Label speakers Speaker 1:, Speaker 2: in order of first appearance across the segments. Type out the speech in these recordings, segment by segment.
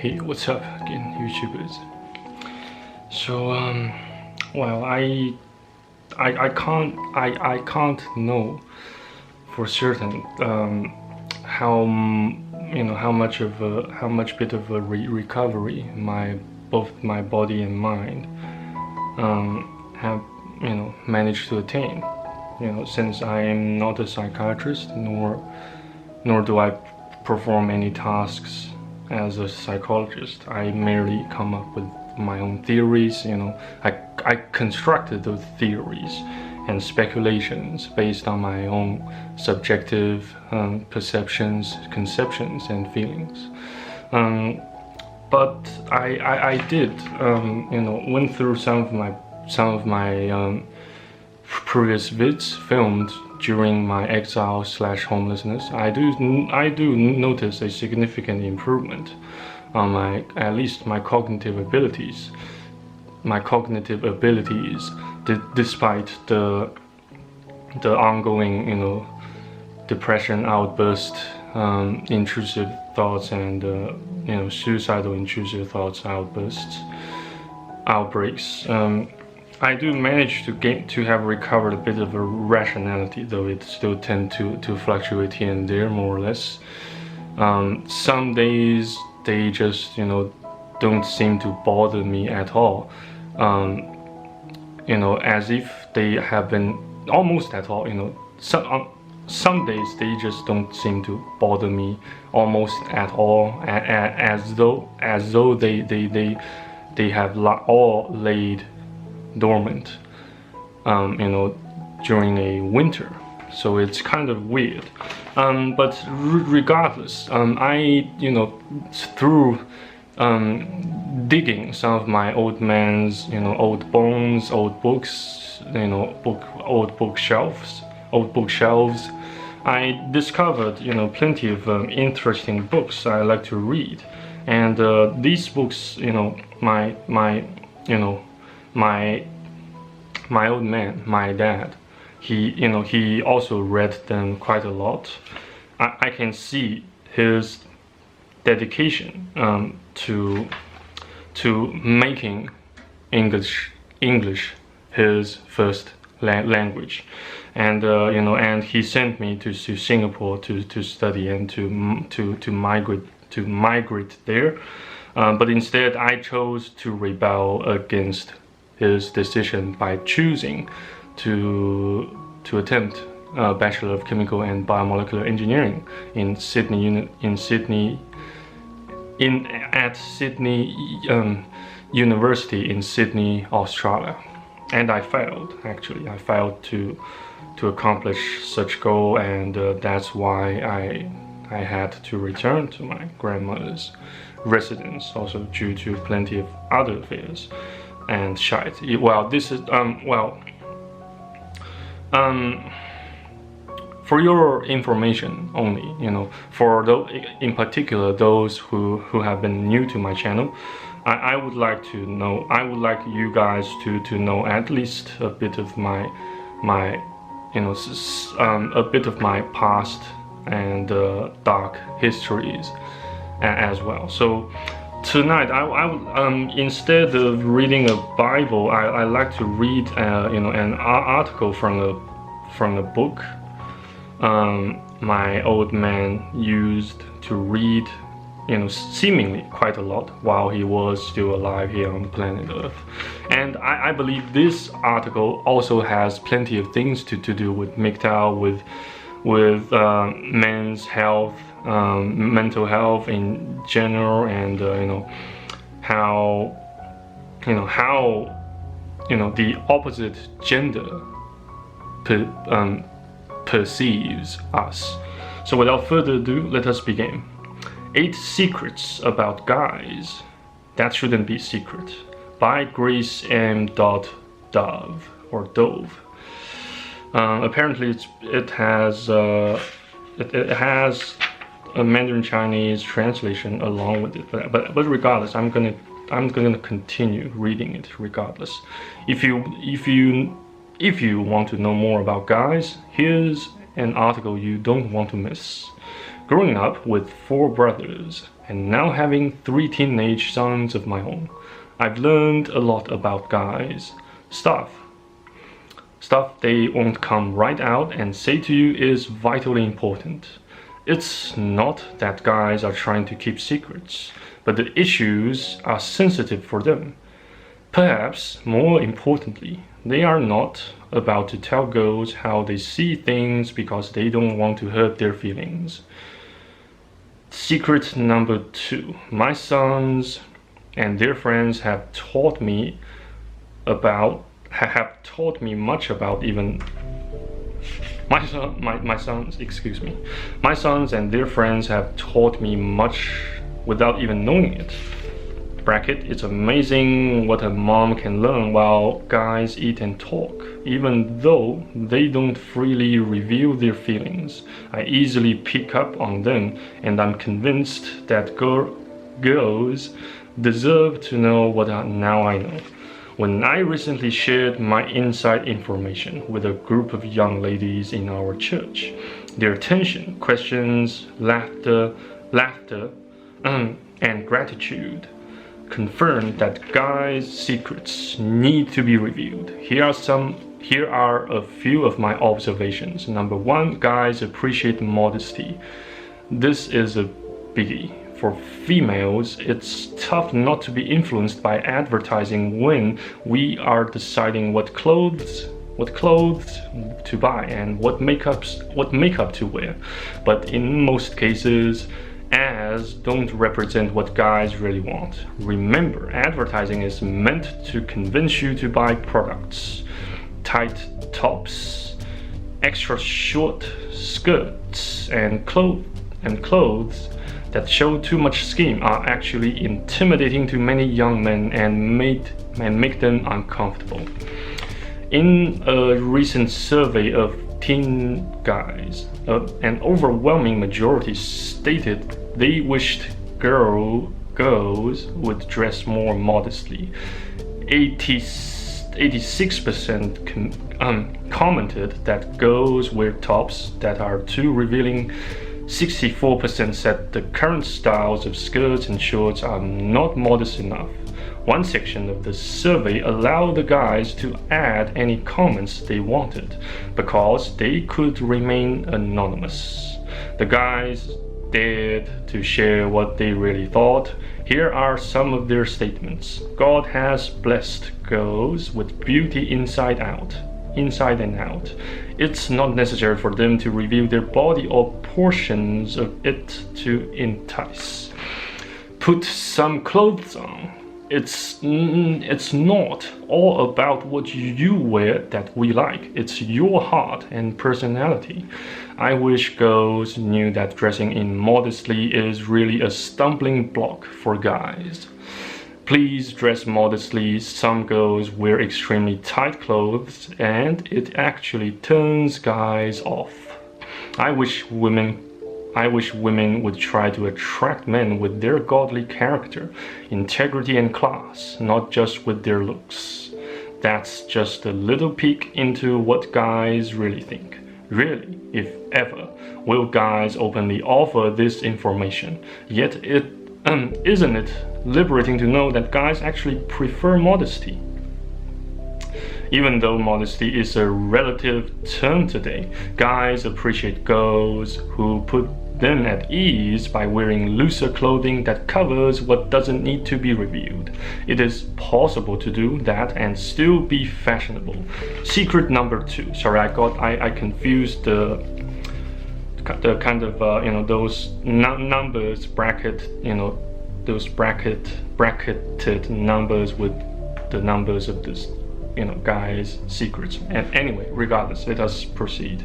Speaker 1: Hey, what's up again, YouTubers? So, well, I can't know for certain how much bit of a recovery both my body and mind have managed to attain. Since I am not a psychiatrist, nor do I perform any tasks as a psychologist. I merely come up with my own theories. I constructed those theories and speculations based on my own subjective perceptions, conceptions, and feelings. But I did went through some of my previous vids filmed during my exile/homelessness. I do notice a significant improvement on at least my cognitive abilities. Despite the ongoing depression outburst, intrusive thoughts, and suicidal intrusive thoughts outbreaks. I do manage to have recovered a bit of a rationality, though it still tends to fluctuate here and there, more or less. Some days they just don't seem to bother me at all, as if they have been almost at all. Some days they just don't seem to bother me almost at all, as though they have all laid dormant during a winter. So it's kind of weird, but regardless, I through digging some of my old man's old bones, old books, old bookshelves, I discovered plenty of interesting books I like to read. And these books, my old man, my dad, he also read them quite a lot. I can see his dedication to making English his first language, and and he sent me to Singapore to study and to migrate there. But instead, I chose to rebel against his decision by choosing to attempt a Bachelor of Chemical and Biomolecular Engineering at Sydney University in Sydney, Australia. And I failed. Actually, I failed to accomplish such goal, and that's why I had to return to my grandmother's residence, also due to plenty of other affairs and shite. Well, this is for your information only, for in particular those who have been new to my channel. I would like you guys to know at least a bit of my a bit of my past and dark histories as well. So tonight, I would instead of reading a Bible, I like to read an article from a book my old man used to read seemingly quite a lot while he was still alive here on planet Earth. And I believe this article also has plenty of things to do with MGTOW, with men's health, mental health in general, and how the opposite gender perceives us. So without further ado, let us begin. 8 Secrets About Guys That Shouldn't Be Secret by Grace M. Dove. Apparently it has a Mandarin Chinese translation along with it, but regardless, I'm gonna continue reading it regardless. If you want to know more about guys, here's an article you don't want to miss. Growing up with 4 brothers, and now having 3 teenage sons of my own, I've learned a lot about guys. Stuff they won't come right out and say to you is vitally important. It's not that guys are trying to keep secrets, but the issues are sensitive for them. Perhaps more importantly, they are not about to tell girls how they see things because they don't want to hurt their feelings. Secret number 2. My sons and their friends have taught me much about even my sons and their friends have taught me much without even knowing it. Bracket, it's amazing what a mom can learn while guys eat and talk. Even though they don't freely reveal their feelings, I easily pick up on them, and I'm convinced that girls deserve to know what now I know. When I recently shared my inside information with a group of young ladies in our church, their attention, questions, laughter, and gratitude confirmed that guys' secrets need to be revealed. Here are a few of my observations. Number 1, guys appreciate modesty. This is a biggie. For females, it's tough not to be influenced by advertising when we are deciding what clothes to buy and what makeup to wear. But in most cases, ads don't represent what guys really want. Remember, advertising is meant to convince you to buy products. Tight tops, extra short skirts, and clothes that show too much skin are actually intimidating to many young men and make them uncomfortable. In a recent survey of teen guys, an overwhelming majority stated they wished girls would dress more modestly. 86% commented that girls wear tops that are too revealing. 64% said the current styles of skirts and shorts are not modest enough. One section of the survey allowed the guys to add any comments they wanted because they could remain anonymous. The guys dared to share what they really thought. Here are some of their statements. God has blessed girls with beauty inside and out. It's not necessary for them to reveal their body or portions of it to entice. Put some clothes on. It's not all about what you wear that we like. It's your heart and personality. I wish girls knew that dressing in modestly is really a stumbling block for guys. Please dress modestly. Some girls wear extremely tight clothes and it actually turns guys off. I wish women would try to attract men with their godly character, integrity and class, not just with their looks. That's just a little peek into what guys really think. Really, if ever, will guys openly offer this information? Yet isn't it liberating to know that guys actually prefer modesty? Even though modesty is a relative term today, guys appreciate girls who put them at ease by wearing looser clothing that covers what doesn't need to be revealed. It is possible to do that and still be fashionable. Secret number 2. Sorry, I confused the kind of those numbers bracket, those bracketed numbers with the numbers of this guys' secrets. And anyway, regardless, let us proceed.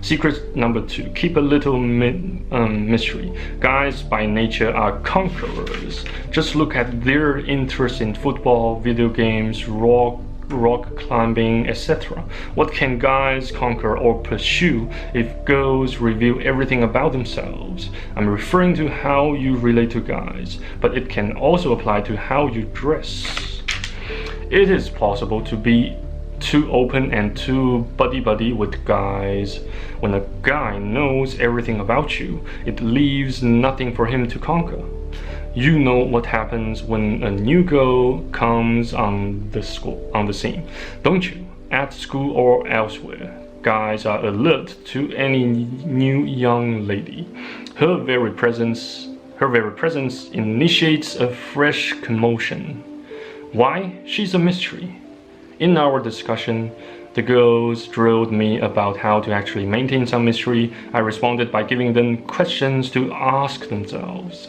Speaker 1: Secret number 2, keep a little mystery. Guys by nature are conquerors. Just look at their interest in football, video games, rock climbing, etc. What can guys conquer or pursue if girls reveal everything about themselves? I'm referring to how you relate to guys, but it can also apply to how you dress. It is possible to be too open and too buddy-buddy with guys. When a guy knows everything about you, it leaves nothing for him to conquer. You know what happens when a new girl comes on the scene, don't you? At school or elsewhere, guys are alert to any new young lady. Her very presence initiates a fresh commotion. Why? She's a mystery. In our discussion, the girls drilled me about how to actually maintain some mystery. I responded by giving them questions to ask themselves.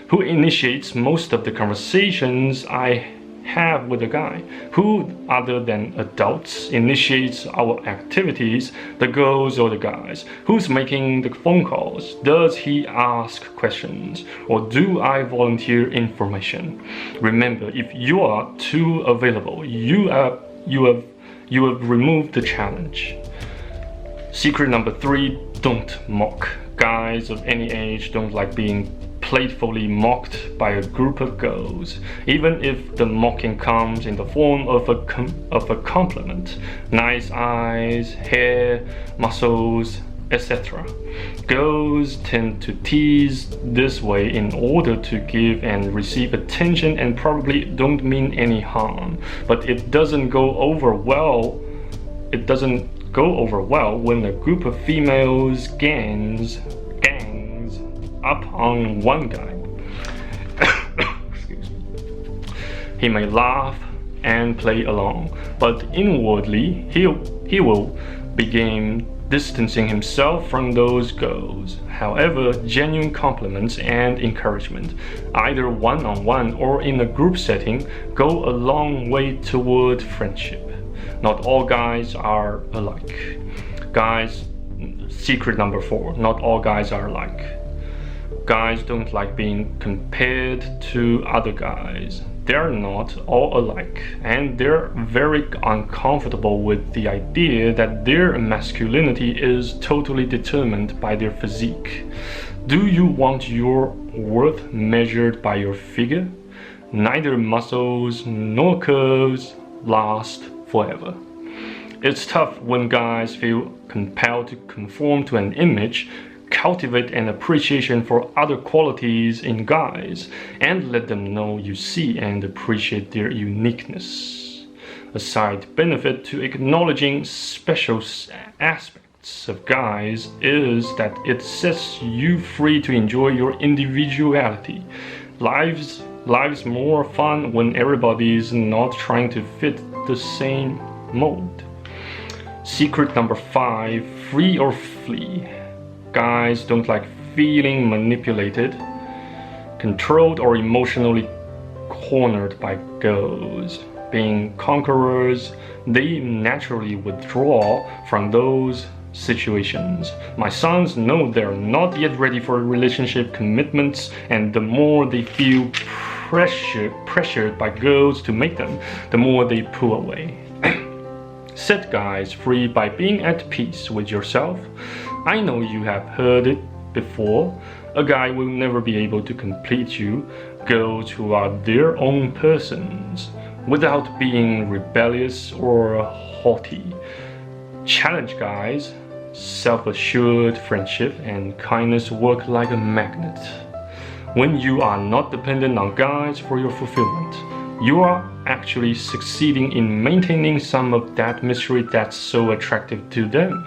Speaker 1: Who initiates most of the conversations I have with a guy? Who, other than adults, initiates our activities, the girls or the guys? Who's making the phone calls? Does he ask questions? Or do I volunteer information? Remember, if you are too available, you have removed the challenge. Secret number 3, don't mock. Guys of any age don't like being playfully mocked by a group of girls, even if the mocking comes in the form of a compliment. Nice eyes, hair, muscles, etc. Girls tend to tease this way in order to give and receive attention and probably don't mean any harm, but it doesn't go over well when a group of females gangs up on one guy. Excuse me. He may laugh and play along, but inwardly he will begin distancing himself from those girls. However, genuine compliments and encouragement, either one-on-one or in a group setting, go a long way toward friendship. Not all guys are alike. Secret number 4, not all guys are alike. Guys don't like being compared to other guys. They're not all alike, and they're very uncomfortable with the idea that their masculinity is totally determined by their physique. Do you want your worth measured by your figure? Neither muscles nor curves last forever. It's tough when guys feel compelled to conform to an image. Cultivate an appreciation for other qualities in guys and let them know you see and appreciate their uniqueness. A side benefit to acknowledging special aspects of guys is that it sets you free to enjoy your individuality. Life's more fun when everybody is not trying to fit the same mold. Secret number 5, free or flee. Guys don't like feeling manipulated, controlled, or emotionally cornered by girls. Being conquerors, they naturally withdraw from those situations. My sons know they're not yet ready for relationship commitments, and the more they feel pressured by girls to make them, the more they pull away. Set guys free by being at peace with yourself. I know you have heard it before. A guy will never be able to complete you. Girls who are their own persons, without being rebellious or haughty. Challenge guys. Self-assured friendship and kindness work like a magnet. When you are not dependent on guys for your fulfillment, you are actually succeeding in maintaining some of that mystery that's so attractive to them.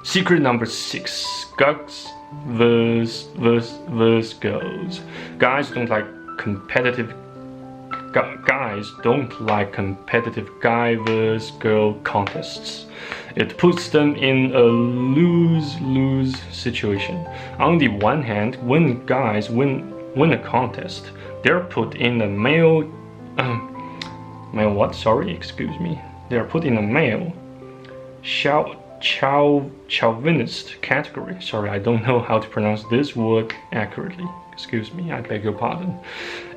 Speaker 1: Secret number 6, guys versus girls. Guys don't like competitive guy versus girl contests. It puts them in a lose-lose situation. On the one hand, when guys win a contest, they're put in a They are put in a male chauvinist category. Sorry, I don't know how to pronounce this word accurately. Excuse me, I beg your pardon.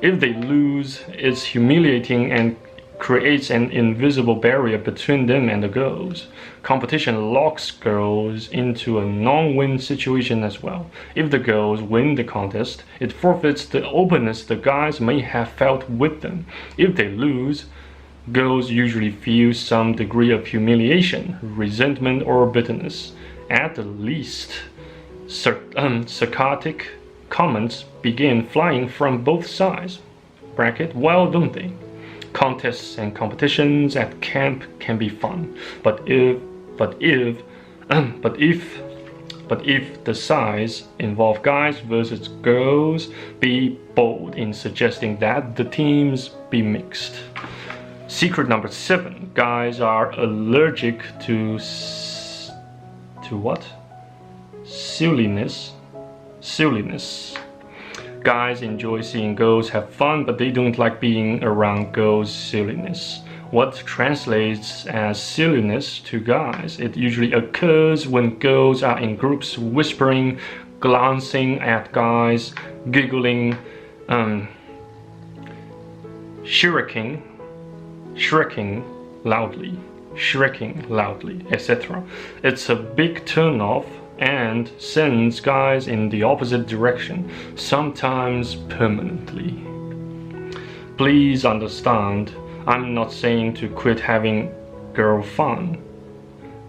Speaker 1: If they lose, it's humiliating and creates an invisible barrier between them and the girls. Competition locks girls into a non-win situation as well. If the girls win the contest, it forfeits the openness the guys may have felt with them. If they lose, girls usually feel some degree of humiliation, resentment, or bitterness. At the least, sarcastic comments begin flying from both sides. Bracket, well, don't they? Contests and competitions at camp can be fun, but if the sides involve guys versus girls, be bold in suggesting that the teams be mixed. Secret number 7: guys are allergic to what? Silliness. Guys enjoy seeing girls have fun, but they don't like being around girls' silliness. What translates as silliness to guys? It usually occurs when girls are in groups whispering, glancing at guys, giggling, shrieking loudly, etc. It's a big turn-off and sends guys in the opposite direction, sometimes permanently. Please understand, I'm not saying to quit having girl fun.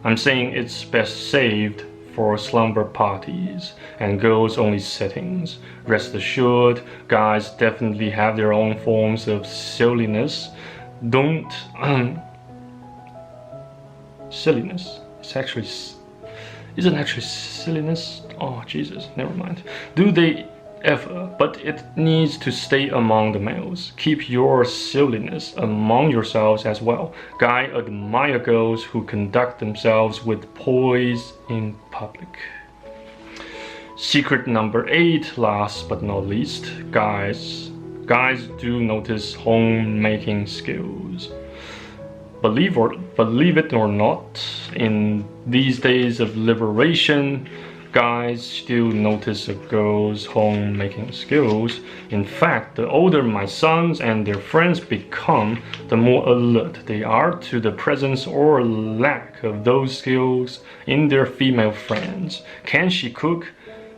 Speaker 1: I'm saying it's best saved for slumber parties and girls only settings. Rest assured, guys definitely have their own forms of silliness. Silliness. Isn't actually silliness? Oh Jesus, never mind. Do they ever? But it needs to stay among the males. Keep your silliness among yourselves as well. Guys admire girls who conduct themselves with poise in public. Secret number 8, last but not least, guys do notice homemaking skills. Believe it or not, in these days of liberation, guys still notice a girl's homemaking skills. In fact, the older my sons and their friends become, the more alert they are to the presence or lack of those skills in their female friends. Can she cook?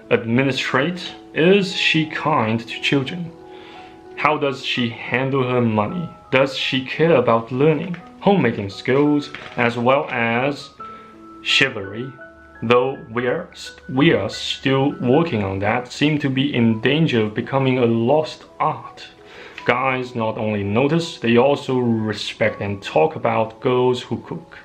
Speaker 1: Administrate? Is she kind to children? How does she handle her money? Does she care about learning? Homemaking skills as well as chivalry, though we are still working on that, seem to be in danger of becoming a lost art. Guys not only notice, they also respect and talk about girls who cook.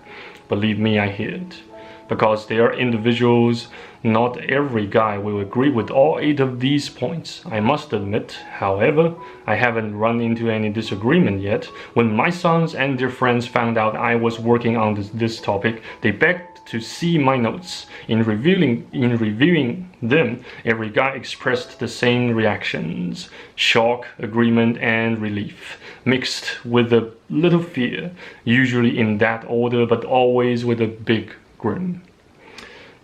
Speaker 1: Believe me, I hear it. Because they are individuals, not every guy will agree with all 8 of these points. I must admit, however, I haven't run into any disagreement yet. When my sons and their friends found out I was working on this topic, they begged to see my notes. In reviewing them, every guy expressed the same reactions: shock, agreement, and relief, mixed with a little fear, usually in that order, but always with a big grin.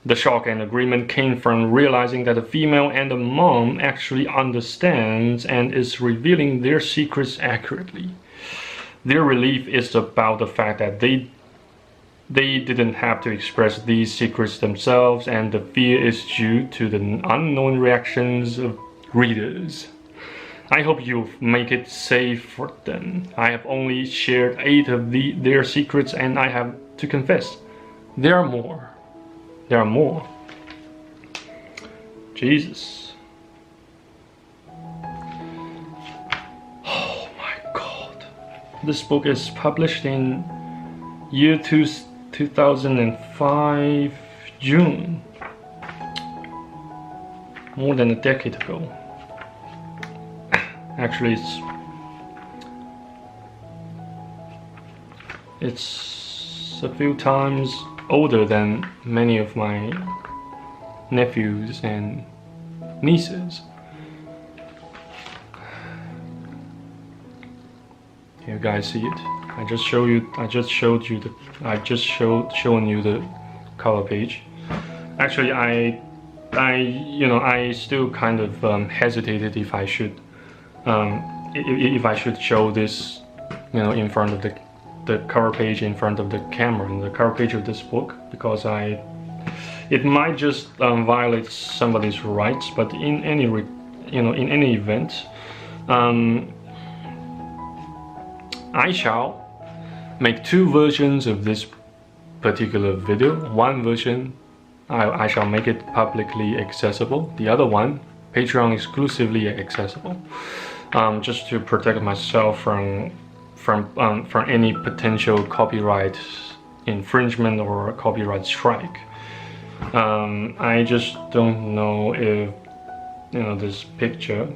Speaker 1: The shock and agreement came from realizing that a female and a mom actually understands and is revealing their secrets accurately. Their relief is about the fact that they didn't have to express these secrets themselves, and the fear is due to the unknown reactions of readers. I hope you make it safe for them. I have only shared 8 of their secrets, and I have to confess, there are more. There are more. Jesus. Oh my God. This book is published in year 2005, June. More than a decade ago. Actually, it's a few times older than many of my nephews and nieces. You guys see it? I just shown you the cover page. Actually, I still kind of hesitated if I should show this, in front of the cover page, in front of the camera, and the cover page of this book, because it might just violate somebody's rights. But in any event, I shall make 2 versions of this particular video. One version I shall make it publicly accessible. The other one, Patreon exclusively accessible, just to protect myself from any potential copyright infringement or copyright strike. I just don't know if this picture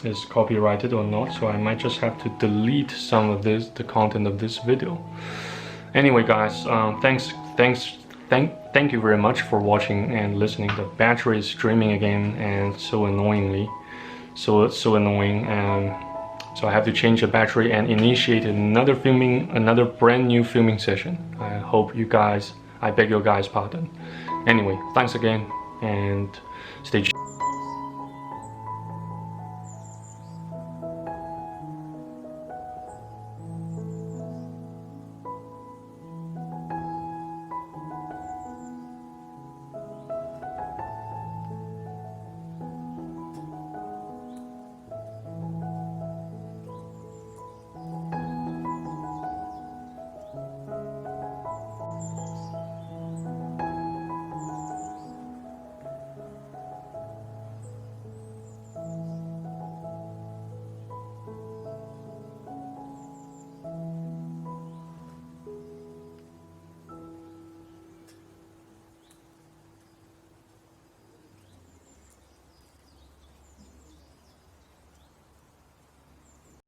Speaker 1: is copyrighted or not, so I might just have to delete some of the content of this video. Anyway, guys, thank you very much for watching and listening. The battery is streaming again, and so annoyingly, so annoying, and so I have to change the battery and initiate another brand new filming session. I beg your guys' pardon. Anyway, thanks again, and stay tuned.